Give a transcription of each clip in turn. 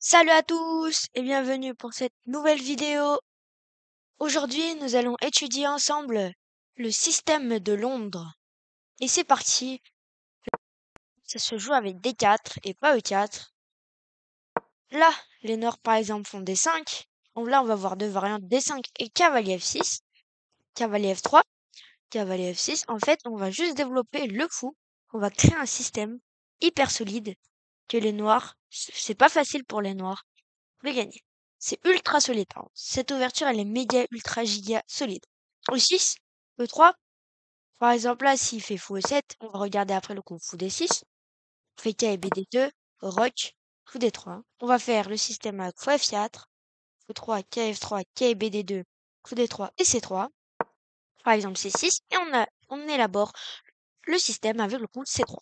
Salut à tous et bienvenue pour cette nouvelle vidéo. Aujourd'hui, nous allons étudier ensemble le système de Londres. Et c'est parti, ça se joue avec D4 et pas E4. Là, les Noirs par exemple font D5. Donc là, on va voir deux variantes D5 et cavalier F6, cavalier F3, cavalier F6. En fait, on va juste développer le fou. On va créer un système hyper solide que les Noirs, c'est pas facile pour les Noirs. De gagner. C'est ultra solide, par contre. Cette ouverture, elle est méga, ultra, giga solide. Au 6, E3, par exemple, là, s'il fait fou E7, on va regarder après le coup fou D6, fait K et BD2, roc, fou D3. On va faire le système avec fou F4, fou 3, KF3, K et BD2, fou D3 et C3, par exemple C6, et on élabore le système avec le coup C3,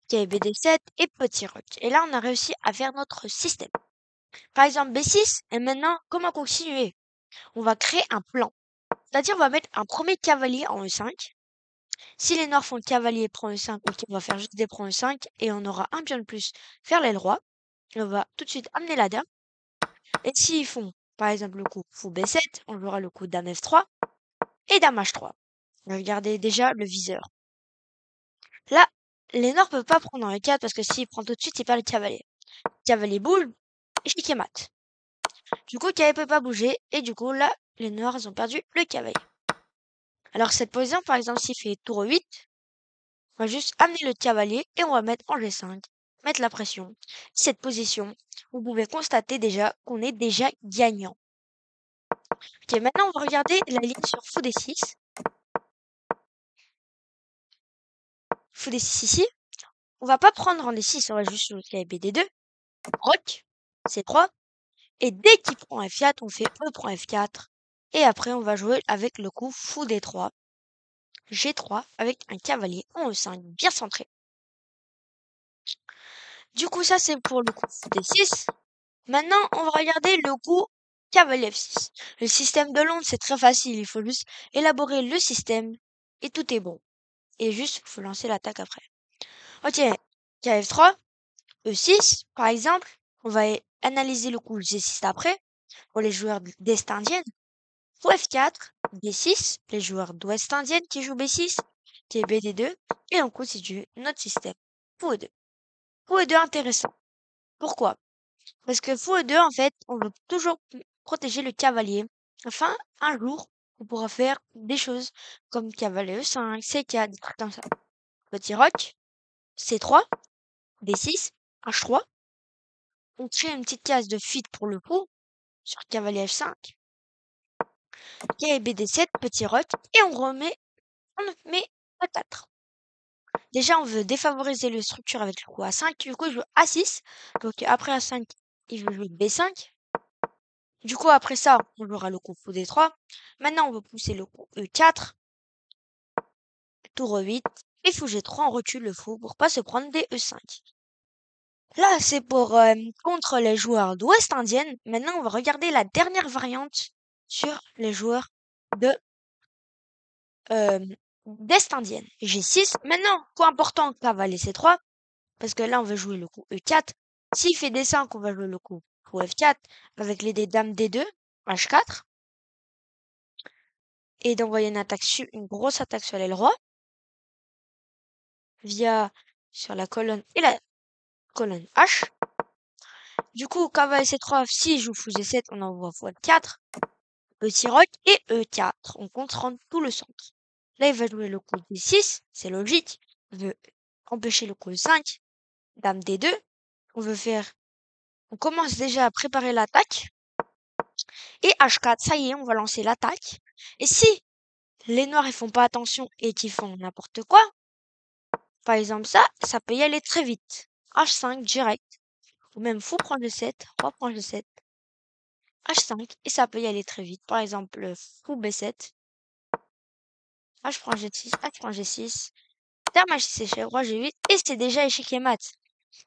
K et BD7 et petit roc. Et là, on a réussi à faire notre système. Par exemple, B6, et maintenant, comment continuer? On va créer un plan. C'est-à-dire, on va mettre un premier cavalier en E5. Si les noirs font le cavalier prend E5, ok, on va faire juste des prend E5 et on aura un pion de plus vers l'aile roi. Et on va tout de suite amener la dame. Et s'ils font, par exemple, le coup fou B7, on jouera le coup dame F3 et dame H3. Regardez déjà le viseur. Là, les noirs peuvent pas prendre en E4 parce que s'ils prennent tout de suite, ils perdent le cavalier. Cavalier boule, échiquier mat. Du coup, le cavalier peut pas bouger et du coup, là, les noirs ils ont perdu le cavalier. Alors cette position, par exemple, s'il fait tour 8, on va juste amener le cavalier et on va mettre en G5, mettre la pression. Cette position, vous pouvez constater déjà qu'on est déjà gagnant. Ok, maintenant on va regarder la ligne sur fou D6. Fou D6 ici. On va pas prendre en D6, on va juste jouer BD2, roc, C3. Et dès qu'il prend F4, on fait E prend F4. Et après, on va jouer avec le coup fou D3, G3 avec un cavalier en E5 bien centré. Du coup, ça c'est pour le coup fou D6. Maintenant, on va regarder le coup cavalier F6. Le système de Londres, c'est très facile. Il faut juste élaborer le système et tout est bon. Et juste, il faut lancer l'attaque après. Ok, KF3, E6, par exemple. On va analyser le coup G6 après, pour les joueurs d'Est indienne. Fou F4, D6, les joueurs d'Ouest indienne qui jouent B6, qui est BD2. Et on constitue notre système. Fou E2. Fou E2 intéressant. Pourquoi? Parce que fou E2, en fait, on veut toujours protéger le cavalier. Enfin, un jour, on pourra faire des choses comme cavalier E5, C4, des trucs comme ça. Petit roc, C3, D6, H3. On crée une petite case de fuite pour le coup sur cavalier F5. BD7, petit roc, et on met A4. Déjà, on veut défavoriser le structure avec le coup A5. Du coup, je joue A6. Donc, après A5, il veut jouer B5. Du coup, après ça, on jouera le coup fou D3. Maintenant, on veut pousser le coup E4, tour E8, et fou G3, on recule le fou pour pas se prendre des E5. Là, c'est pour contre les joueurs d'Ouest indienne. Maintenant, on va regarder la dernière variante sur les joueurs de euh, d'Est indienne. G6. Maintenant, coup important, cavalier C3, parce que là, on va jouer le coup E4. S'il fait D5, on va jouer le coup fou F4 avec les dés dame D2, H4. Et d'envoyer une grosse attaque sur l'aile roi sur la colonne et la colonne H. Du coup, cavalier C3, si joue fou G7, on envoie fou F4, petit roc et E4. On contrôle tout le centre. Là, il va jouer le coup D6, c'est logique. On veut empêcher le coup E5, dame D2. On commence déjà à préparer l'attaque. Et H4, ça y est, on va lancer l'attaque. Et si les noirs ils font pas attention et qu'ils font n'importe quoi, par exemple ça peut y aller très vite. H5 direct. Ou même fou prend G7, roi prend G7, H5, et ça peut y aller très vite. Par exemple, fou B7, H prend G6, H prend G6, dame H6 échec, roi G8, et c'est déjà échiquier mat.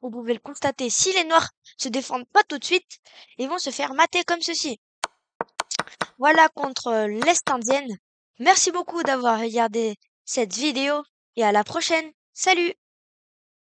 Vous pouvez le constater, si les noirs se défendent pas tout de suite, ils vont se faire mater comme ceci. Voilà contre l'Est indienne. Merci beaucoup d'avoir regardé cette vidéo et à la prochaine. Salut!